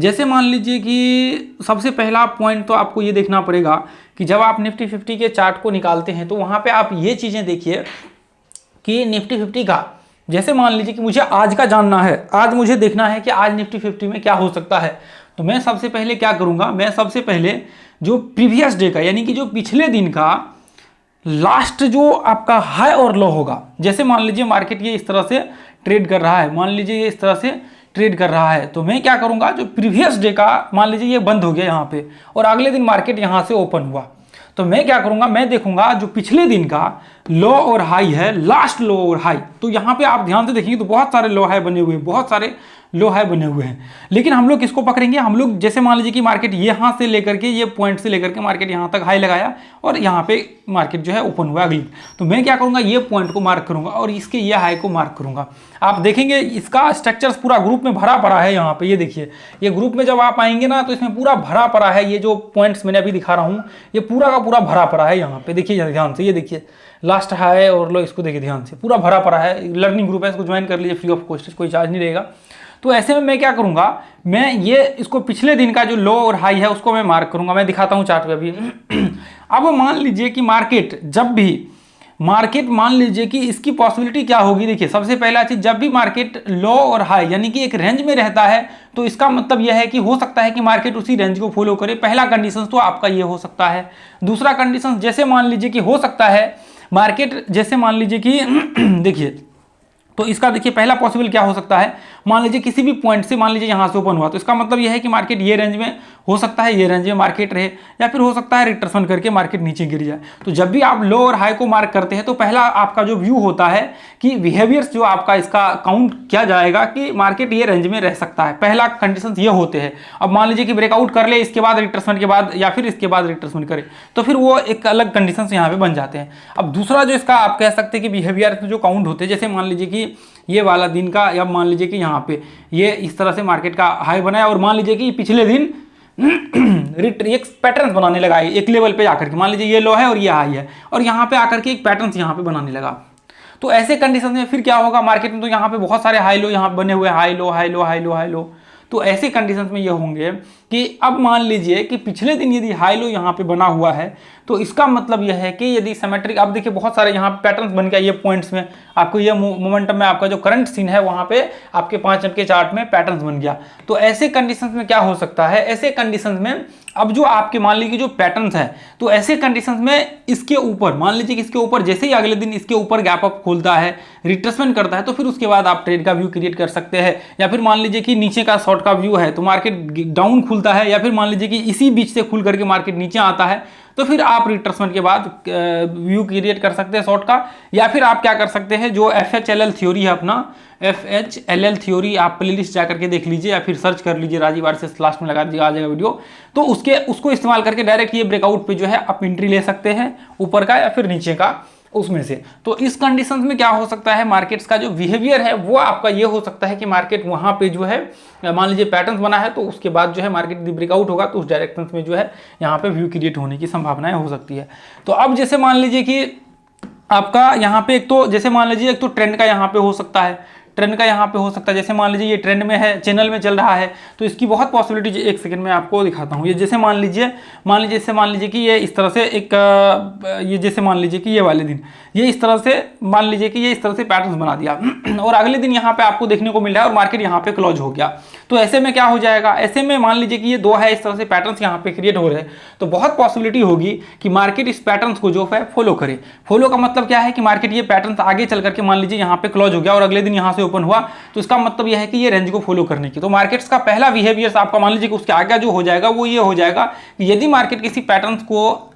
जैसे मान लीजिए कि सबसे पहला पॉइंट तो आपको ये देखना पड़ेगा कि जब आप निफ्टी 50 के चार्ट को निकालते हैं तो वहाँ पे आप ये चीज़ें देखिए कि निफ्टी 50 का, जैसे मान लीजिए कि मुझे आज का जानना है, आज मुझे देखना है कि आज निफ्टी 50 में क्या हो सकता है, तो मैं सबसे पहले क्या करूँगा, मैं सबसे पहले जो प्रीवियस डे का यानी कि जो पिछले दिन का लास्ट जो आपका हाई और लो होगा, जैसे मान लीजिए मार्केट ये इस तरह से ट्रेड कर रहा है, मान लीजिए ये इस तरह से ट्रेड कर रहा है, तो मैं क्या करूंगा, जो प्रीवियस डे का मान लीजिए ये बंद हो गया यहाँ पे और अगले दिन मार्केट यहाँ से ओपन हुआ, तो मैं क्या करूंगा, मैं देखूंगा जो पिछले दिन का लो और हाई है, लास्ट लो और हाई, तो यहाँ पे आप ध्यान से देखिए तो बहुत सारे लो हाई बने हुए हैं, बहुत सारे लो हाई बने हुए हैं। लेकिन हम लोग किसको पकड़ेंगे, हम लोग जैसे मान लीजिए कि मार्केट यहाँ से लेकर के ये पॉइंट से लेकर के मार्केट यहाँ तक हाई लगाया और यहाँ पे मार्केट जो है ओपन हुआ अगली, तो मैं क्या करूँगा, ये पॉइंट को मार्क करूँगा और इसके ये हाई को मार्क करूँगा। आप देखेंगे इसका स्ट्रक्चर्स पूरा ग्रुप में भरा पड़ा है, यहाँ पे ये देखिए, ये ग्रुप में जब आप आएंगे ना तो इसमें पूरा भरा पड़ा है, ये जो पॉइंट्स मैंने अभी दिखा रहा हूँ ये पूरा का पूरा भरा पड़ा है। यहाँ पे देखिए ध्यान से, ये देखिए लास्ट हाई और लो, इसको देखिए ध्यान से, पूरा भरा पड़ा है। लर्निंग ग्रुप है, इसको ज्वाइन कर लीजिए, फ्री ऑफ कॉस्ट, कोई चार्ज नहीं रहेगा। तो ऐसे में मैं क्या करूंगा, मैं ये इसको पिछले दिन का जो लो और हाई है उसको मैं मार्क करूंगा। मैं दिखाता हूं चार्ट पे अभी। अब मान लीजिए कि मार्केट जब भी मान लीजिए कि इसकी पॉसिबिलिटी क्या होगी, देखिए सबसे पहला चीज, जब भी मार्केट लो और हाई यानी कि एक रेंज में रहता है तो इसका मतलब यह है कि हो सकता है कि मार्केट उसी रेंज को फॉलो करे। पहला कंडीशन तो आपका ये हो सकता है। दूसरा कंडीशन, जैसे मान लीजिए कि हो सकता है मार्केट, जैसे मान लीजिए कि देखिए, तो इसका देखिए पहला पॉसिबल क्या हो सकता है, मान लीजिए किसी भी पॉइंट से मान लीजिए यहाँ से ओपन हुआ, तो इसका मतलब यह है कि मार्केट ये रेंज में हो सकता है, ये रेंज में मार्केट रहे, या फिर हो सकता है रिट्रेसमेंट करके मार्केट नीचे गिर जाए। तो जब भी आप लो और हाई को मार्क करते हैं तो पहला आपका जो व्यू होता है कि बिहेवियर्स जो आपका इसका काउंट किया जाएगा कि मार्केट ये रेंज में रह सकता है। पहला कंडीशन ये होते हैं। अब मान लीजिए कि ब्रेकआउट कर ले, इसके बाद रिट्रेसमेंट के बाद या फिर इसके बाद रिट्रेसमेंट करे, तो फिर वो एक अलग कंडीशन यहाँ पे बन जाते हैं। अब दूसरा जो इसका आप कह सकते हैं कि बिहेवियर में जो काउंट होते हैं, जैसे मान लीजिए कि ये वाला दिन का, या मान लीजिए कि यहाँ पे ये इस तरह से मार्केट का हाई बनाया और मान लीजिए कि पिछले दिन एक पैटर्न बनाने लगा है एक लेवल पे आकर के, मान लीजिए ये लो है और ये हाई है और यहाँ पे आकर के एक पैटर्न यहाँ पे बनाने लगा, तो ऐसे कंडीशन में फिर क्या होगा मार्केट में, तो यहाँ पे बहुत सारे हाई लो यहाँ पे बने हुए, high low high low high low high low, तो ऐसे कंडीशंस में ये होंगे कि अब मान लीजिए कि पिछले दिन यदि हाई लो यहाँ पे बना हुआ है तो इसका मतलब यह है कि यदि सिमेट्रिक, अब देखिए बहुत सारे यहाँ पैटर्न्स बन गया ये पॉइंट्स में, आपको ये मोमेंटम में आपका जो करंट सीन है वहाँ पे आपके 5 मिनट के चार्ट में पैटर्न्स बन गया। तो ऐसे कंडीशंस में क्या हो सकता है, ऐसे कंडीशंस में अब जो आपके मान लीजिए जो पैटर्न्स है, तो ऐसे कंडीशंस में इसके ऊपर मान लीजिए कि इसके ऊपर जैसे ही अगले दिन इसके ऊपर गैप अप खोलता है, रिट्रेसमेंट करता है, तो फिर उसके बाद आप ट्रेड का व्यू क्रिएट कर सकते हैं। या फिर मान लीजिए कि नीचे का शॉर्ट का व्यू है तो मार्केट डाउन खुलता है, या फिर मान लीजिए कि इसी बीच से खुल करके मार्केट नीचे आता है, तो फिर आप रिट्रेसमेंट के बाद व्यू क्रिएट कर सकते हैं शॉर्ट का। या फिर आप क्या कर सकते हैं, जो FHLL थ्योरी है अपना, FHLL थ्योरी आप प्लेलिस्ट जा करके देख लीजिए, या फिर सर्च कर लीजिए राजीव आरएसएस, लास्ट में लगा दीजिए, आ जाएगा वीडियो, तो उसको इस्तेमाल करके डायरेक्ट ये ब्रेकआउट पे जो है आप एंट्री ले सकते हैं, ऊपर का या फिर नीचे का उसमें से। तो इस कंडीशंस में क्या हो सकता है, मार्केट्स का जो बिहेवियर है वो आपका ये हो सकता है कि मार्केट वहाँ पे जो है मान लीजिए पैटर्न्स बना है, तो उसके बाद जो है मार्केट ब्रेकआउट होगा तो उस डायरेक्शन में जो है यहाँ पे व्यू क्रिएट होने की संभावनाएं हो सकती है। तो अब जैसे मान लीजिए कि आपका यहाँ पे एक तो जैसे मान लीजिए एक तो ट्रेंड का यहाँ पे हो सकता है, ट्रेंड का यहाँ पे हो सकता है, जैसे मान लीजिए ये ट्रेंड में है, चैनल में चल रहा है, तो इसकी बहुत पॉसिबिलिटी, एक सेकंड में आपको दिखाता हूँ। ये जैसे मान लीजिए कि ये इस तरह से एक ये जैसे मान लीजिए कि ये वाले दिन ये इस तरह से मान लीजिए कि ये इस तरह से पैटर्न बना दिया और अगले दिन यहाँ पे आपको देखने को मिल रहा है और मार्केट यहाँ पे क्लोज हो गया, तो ऐसे में क्या हो जाएगा, ऐसे में मान लीजिए कि ये दो है इस तरह से पैटर्न्स यहाँ पे क्रिएट हो रहे हैं, तो बहुत पॉसिबिलिटी होगी कि मार्केट इस पैटर्न्स को जो है फॉलो करे। फॉलो का मतलब क्या है कि मार्केट ये पैटर्न्स आगे चल करके मान लीजिए यहाँ पे क्लोज हो गया और अगले दिन यहाँ से ओपन हुआ, तो इसका मतलब यह है कि ये रेंज को फॉलो करने की। तो मार्केट्स का पहला बिहेवियर आपका मान लीजिए कि उसके आगे जो हो जाएगा वो ये हो जाएगा कि यदि मार्केट किसी पैटर्न्स को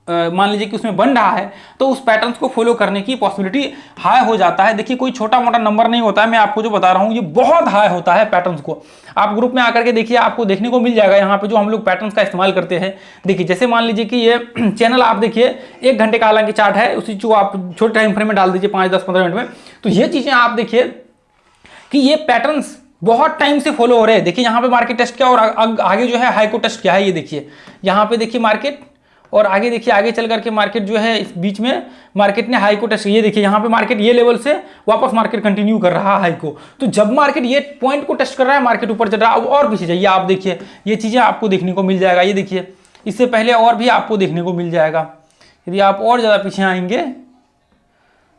मान लीजिए कि उसमें बन रहा है तो उस पैटर्न्स को फॉलो करने की पॉसिबिलिटी हाई हो जाता है। देखिए कोई छोटा मोटा नंबर नहीं होता है, मैं आपको जो बता रहा हूं ये बहुत हाई होता है पैटर्न्स को। आप ग्रुप में आकर के देखिए, आपको देखने को मिल जाएगा यहाँ पे जो हम लोग पैटर्न्स का इस्तेमाल करते हैं। देखिए जैसे मान लीजिए कि ये चैनल आप देखिए 1 घंटे का हालांकि चार्ट है, उसी को आप छोटे टाइम फ्रेम में डाल दीजिए 5, 10, 15 मिनट में, तो ये चीजें आप देखिए कि ये पैटर्न्स बहुत टाइम से फॉलो हो रहे हैं। देखिए यहाँ पे मार्केट टेस्ट किया और आगे जो है हाई को टेस्ट किया है, ये देखिए यहाँ पे देखिए मार्केट और आगे देखिए, आगे चल करके मार्केट जो है इस बीच में मार्केट ने हाई को टेस्ट, ये देखिए यहाँ पे मार्केट ये लेवल से वापस मार्केट कंटिन्यू कर रहा है हाई को। तो जब मार्केट ये पॉइंट को टेस्ट कर रहा है, मार्केट ऊपर चल रहा है। अब और पीछे जाइए, आप देखिए ये चीजें आपको देखने को मिल जाएगा। ये देखिए इससे पहले और भी आपको देखने को मिल जाएगा। यदि आप और ज्यादा पीछे आएंगे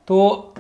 तो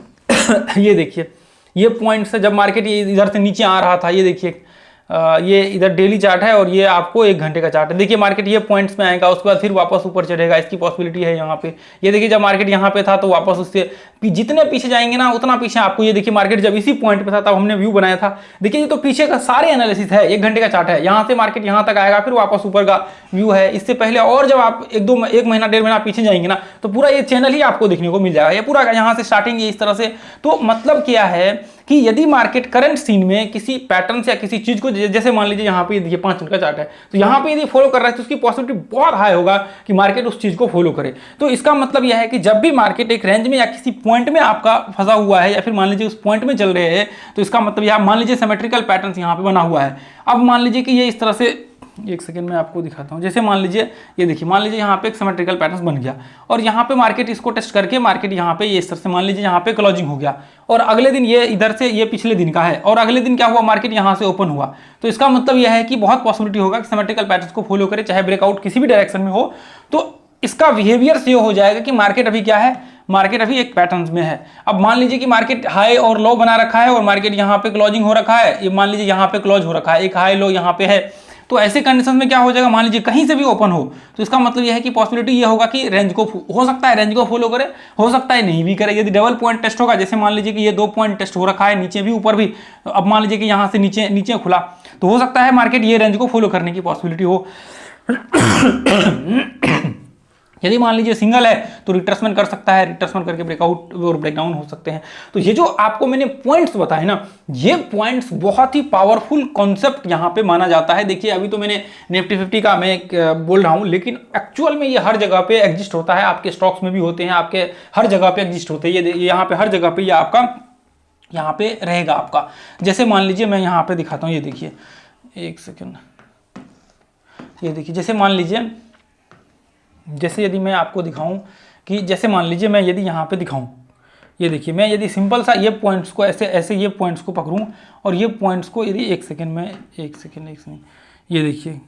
ये देखिए ये पॉइंट से जब मार्केट ये इधर से नीचे आ रहा था, ये देखिए ये इधर डेली चार्ट है और ये आपको 1 घंटे का चार्ट है। देखिए मार्केट ये पॉइंट्स में आएगा, उसके बाद फिर वापस ऊपर चढ़ेगा, इसकी पॉसिबिलिटी है यहाँ पे। ये देखिए जब मार्केट यहाँ पे था तो वापस उससे जितने पीछे जाएंगे ना उतना पीछे आपको, ये देखिए मार्केट जब इसी पॉइंट पे था तब हमने व्यू बनाया था। देखिए ये तो पीछे का सारे एनालिसिस है, 1 घंटे का चार्ट है, यहाँ से मार्केट यहाँ तक आएगा, फिर वापस ऊपर का व्यू है। इससे पहले और जब आप 1 महीना 1.5 महीना पीछे जाएंगे ना तो पूरा ये चैनल ही आपको देखने को मिल जाएगा। ये पूरा यहाँ से स्टार्टिंग है इस तरह से। तो मतलब क्या है कि यदि मार्केट करंट सीन में किसी पैटर्न से या किसी चीज को, जैसे मान लीजिए यहाँ पे देखिए 5 मिनट का चार्ट है, तो यहाँ पे यदि फॉलो कर रहा है तो उसकी पॉसिबिलिटी बहुत हाई होगा कि मार्केट उस चीज को फॉलो करे। तो इसका मतलब यह है कि जब भी मार्केट एक रेंज में या किसी पॉइंट में आपका फंसा हुआ है या फिर मान लीजिए उस पॉइंट में चल रहे हैं, तो इसका मतलब यह मान लीजिए सिमेट्रिकल पैटर्न यहाँ पे बना हुआ है। अब मान लीजिए कि ये इस तरह से, 1 सेकंड में आपको दिखाता हूं। जैसे मान लीजिए ये देखिए, मान लीजिए यहाँ पे एक सिमेट्रिकल पैटर्न बन गया और यहाँ पे मार्केट इसको टेस्ट करके मार्केट यहाँ पे ये इस तरह से मान लीजिए यहाँ पे क्लोजिंग हो गया और अगले दिन ये इधर से, ये पिछले दिन का है और अगले दिन क्या हुआ, मार्केट यहाँ से ओपन हुआ। तो इसका मतलब यह है कि बहुत पॉसिबिलिटी होगा कि सिमेट्रिकल पैटर्न को फॉलो करे, चाहे ब्रेकआउट किसी भी डायरेक्शन में हो। तो इसका बिहेवियर से हो जाएगा कि मार्केट अभी क्या है, मार्केट अभी एक पैटर्न में है। अब मान लीजिए कि मार्केट हाई और लो बना रखा है और मार्केट यहाँ पे क्लोजिंग हो रखा है, ये मान लीजिए यहाँ पे क्लोज हो रखा है, एक हाई लो यहाँ पे है। तो ऐसे कंडीशन में क्या हो जाएगा, मान लीजिए कहीं से भी ओपन हो तो इसका मतलब यह है कि पॉसिबिलिटी ये होगा कि रेंज को, हो सकता है रेंज को फॉलो करे, हो सकता है नहीं भी करे। यदि डबल पॉइंट टेस्ट होगा, जैसे मान लीजिए कि ये 2 पॉइंट टेस्ट हो रखा है नीचे भी ऊपर भी, अब मान लीजिए कि यहाँ से नीचे खुला तो हो सकता है मार्केट ये रेंज को फॉलो करने की पॉसिबिलिटी हो। यदि मान लीजिए सिंगल है तो रिट्रेसमेंट कर सकता है, रिट्रेसमेंट करके ब्रेकआउट और ब्रेकडाउन हो सकते हैं। तो ये जो आपको मैंने पॉइंट्स बताए ना, ये पॉइंट्स बहुत ही पावरफुल कॉन्सेप्ट यहाँ पे माना जाता है। देखिए अभी तो मैंने निफ्टी 50 का मैं बोल रहा हूँ, लेकिन एक्चुअल में ये हर जगह पे एग्जिस्ट होता है। आपके स्टॉक्स में भी होते हैं, आपके हर जगह पे एग्जिस्ट होते हैं। ये यहाँ पे हर जगह पे ये आपका यहाँ पे रहेगा आपका। जैसे मान लीजिए मैं यहाँ पे दिखाता हूँ, ये देखिए 1 सेकेंड, ये देखिए जैसे मान लीजिए, जैसे यदि मैं आपको दिखाऊं कि जैसे मान लीजिए मैं यदि यहाँ पे दिखाऊं, ये देखिए मैं यदि सिंपल सा ये पॉइंट्स को ऐसे ये पॉइंट्स को पकड़ूं और ये पॉइंट्स को यदि 1 सेकेंड में, एक सेकेंड, ये देखिए,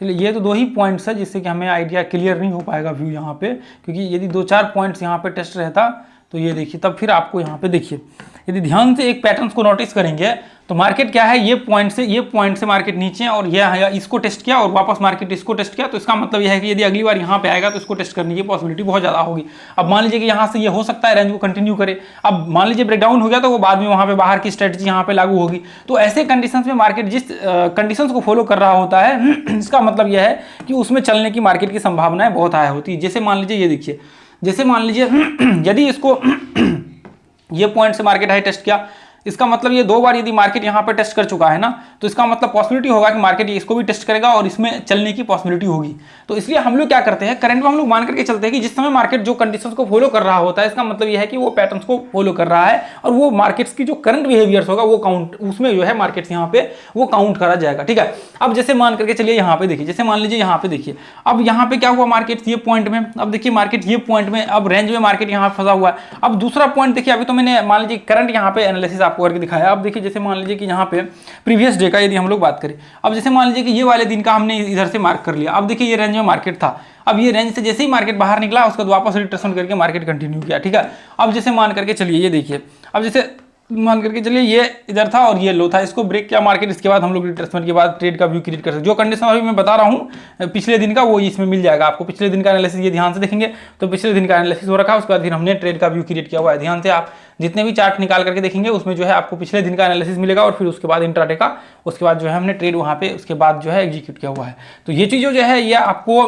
चलिए ये तो 2 ही पॉइंट्स है जिससे कि हमें आइडिया क्लियर नहीं हो पाएगा व्यू यहाँ पे, क्योंकि यदि 2-4 पॉइंट्स यहाँ पे टेस्ट रहता तो ये देखिए तब फिर आपको यहाँ पे देखिए, यदि ध्यान से एक पैटर्न को नोटिस करेंगे तो मार्केट क्या है, ये पॉइंट से मार्केट नीचे और ये इसको टेस्ट किया और वापस मार्केट इसको टेस्ट किया। तो इसका मतलब यह है कि यदि अगली बार यहाँ पे आएगा तो इसको टेस्ट करने की पॉसिबिलिटी बहुत ज़्यादा होगी। अब मान लीजिए कि यहाँ से ये हो सकता है रेंज को कंटिन्यू करे, अब मान लीजिए ब्रेकडाउन हो गया तो वो बाद में वहाँ पे बाहर की स्ट्रेटजी यहाँ पे लागू होगी। तो ऐसे कंडीशंस में मार्केट जिस कंडीशंस को फॉलो कर रहा होता है इसका मतलब यह है कि उसमें चलने की मार्केट की संभावनाएं बहुत हाई होती है। जैसे मान लीजिए ये देखिए, जैसे मान लीजिए यदि इसको ये पॉइंट से मार्केट हाई टेस्ट किया, इसका मतलब ये 2 बार यदि मार्केट यहाँ पे टेस्ट कर चुका है ना, तो इसका मतलब पॉसिबिलिटी होगा कि मार्केट इसको भी टेस्ट करेगा और इसमें चलने की पॉसिबिलिटी होगी। तो इसलिए हम लोग क्या करते हैं, करंट में हम लोग मान करके चलते हैं कि जिस समय मार्केट जो कंडीशंस को फॉलो कर रहा होता है, इसका मतलब यह है कि वो पैटर्न्स को फॉलो कर रहा है और वो मार्केट्स की जो करंट बिहेवियर्स होगा वो काउंट, उसमें जो है मार्केट्स यहाँ पे वो काउंट करा जाएगा। ठीक है, अब जैसे मान करके चलिए यहाँ पे देखिए, जैसे मान लीजिए यहाँ पे देखिए, अब यहाँ पे क्या हुआ, मार्केट ये पॉइंट में, अब देखिए मार्केट ये पॉइंट में, अब रेंज में मार्केट यहाँ फंसा हुआ है। अब दूसरा पॉइंट देखिए, अभी तो मैंने मान लीजिए करंट यहाँ पे एनालिसिस आपको करके दिखाया। अब देखिए जैसे मान लीजिए कि यहाँ पे प्रीवियस डे का यदि हम लोग बात करें, अब जैसे मान लीजिए कि ये वाले दिन का हमने इधर से मार्क कर लिया। अब देखिए ये रेंज में मार्केट था, अब ये रेंज से जैसे ही मार्केट बाहर निकला उसके बाद वापस रिट्रेसमेंट करके मार्केट कंटिन्यू किया। ठीक है, अब जैसे मान करके चलिए, ये देखिए, अब जैसे मान करके चलिए ये इधर था और ये लो था, इसको ब्रेक किया मार्केट, इसके बाद हम लोग रिट्रेसमेंट के बाद ट्रेड का व्यू क्रिएट कर सकते हैं। जो कंडीशन अभी मैं बता रहा हूँ पिछले दिन का, वो इसमें मिल जाएगा आपको। पिछले दिन का एनालिसिस ये ध्यान से देखेंगे तो पिछले दिन का एनालिसिस हो रखा है, उसके बाद फिर हमने ट्रेड का व्यू क्रिएट किया हुआ है। ध्यान से आप जितने भी चार्ट निकाल करके देखेंगे उसमें जो है आपको पिछले दिन का एनालिसिस मिलेगा और फिर उसके बाद इंट्राडे का, उसके बाद जो है हमने ट्रेड वहाँ पे उसके बाद जो है एग्जीक्यूट किया हुआ है। तो ये चीज़ जो है ये आपको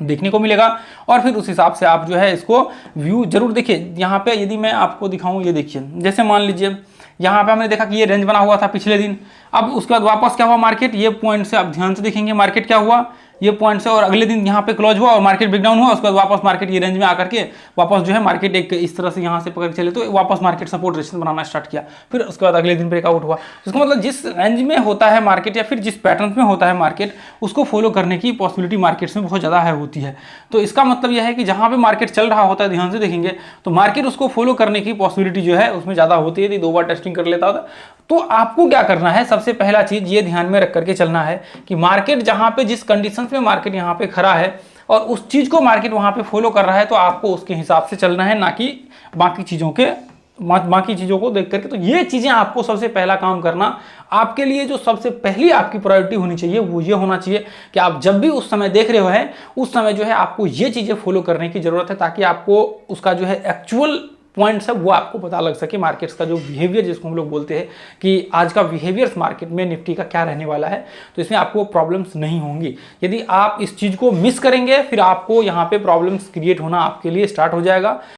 देखने को मिलेगा और फिर उस हिसाब से आप जो है इसको व्यू जरूर देखिए। यहाँ पे यदि मैं आपको दिखाऊं, ये देखिए, जैसे मान लीजिए यहाँ पे हमने देखा कि ये रेंज बना हुआ था पिछले दिन, अब उसके बाद वापस क्या हुआ मार्केट, ये पॉइंट से आप ध्यान से देखेंगे मार्केट क्या हुआ, ये पॉइंट से, और अगले दिन यहाँ पे क्लोज हुआ और मार्केट ब्रेकडाउन हुआ, उसके बाद वापस मार्केट ये रेंज में आकर के वापस जो है मार्केट एक इस तरह से यहाँ से पकड़ चले तो वापस मार्केट सपोर्ट रेजिस्टेंस बनाना स्टार्ट किया, फिर उसके बाद अगले दिन ब्रेकआउट हुआ। इसका मतलब जिस रेंज में होता है मार्केट या फिर जिस पैटर्न में होता है मार्केट, उसको फॉलो करने की पॉसिबिलिटी मार्केट्स में बहुत ज़्यादा है होती है। तो इसका मतलब यह है कि जहाँ पे मार्केट चल रहा होता है, ध्यान से देखेंगे तो मार्केट उसको फॉलो करने की पॉसिबिलिटी जो है उसमें ज़्यादा होती है। यदि 2 बार टेस्टिंग कर लेता होता तो आपको क्या करना है, सबसे पहला चीज़ ये ध्यान में रख करके चलना है कि मार्केट जहाँ पे जिस कंडीशंस में मार्केट यहाँ पे खड़ा है और उस चीज़ को मार्केट वहाँ पे फॉलो कर रहा है, तो आपको उसके हिसाब से चलना है, ना कि बाकी चीज़ों को देख करके। तो ये चीज़ें आपको सबसे पहला काम करना, आपके लिए जो सबसे पहली आपकी प्रायोरिटी होनी चाहिए वो ये होना चाहिए कि आप जब भी उस समय देख रहे हो है, उस समय जो है आपको ये चीज़ें फॉलो करने की ज़रूरत है, ताकि आपको उसका जो है एक्चुअल पॉइंट्स है वो आपको पता लग सके, मार्केट्स का जो बिहेवियर जिसको हम लोग बोलते हैं कि आज का बिहेवियर्स मार्केट में निफ्टी का क्या रहने वाला है, तो इसमें आपको प्रॉब्लम्स नहीं होंगी। यदि आप इस चीज़ को मिस करेंगे, फिर आपको यहाँ पे प्रॉब्लम्स क्रिएट होना आपके लिए स्टार्ट हो जाएगा।